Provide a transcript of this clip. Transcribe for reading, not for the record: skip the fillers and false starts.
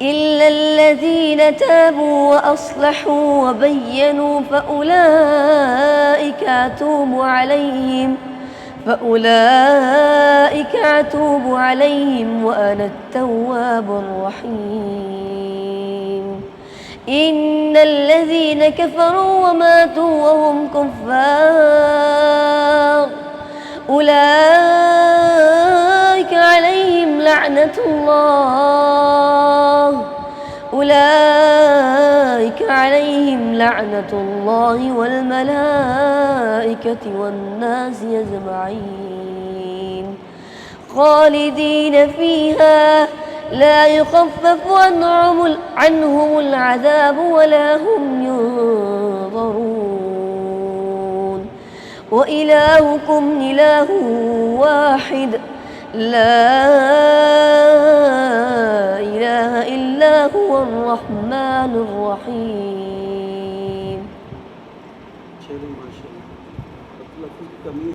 إلا الذين تابوا وأصلحوا وبينوا فأولئك أتوب عليهم وأنا التواب الرحيم. إن الذين كفروا وماتوا وهم كفار أولئك عليهم لعنة الله والملائكة والناس أجمعين خالدين فيها لا يخفف عنهم العذاب ولا هم ينظرون. وإلهكم إله واحد لا إله إلا هو الرحمن الرحيم.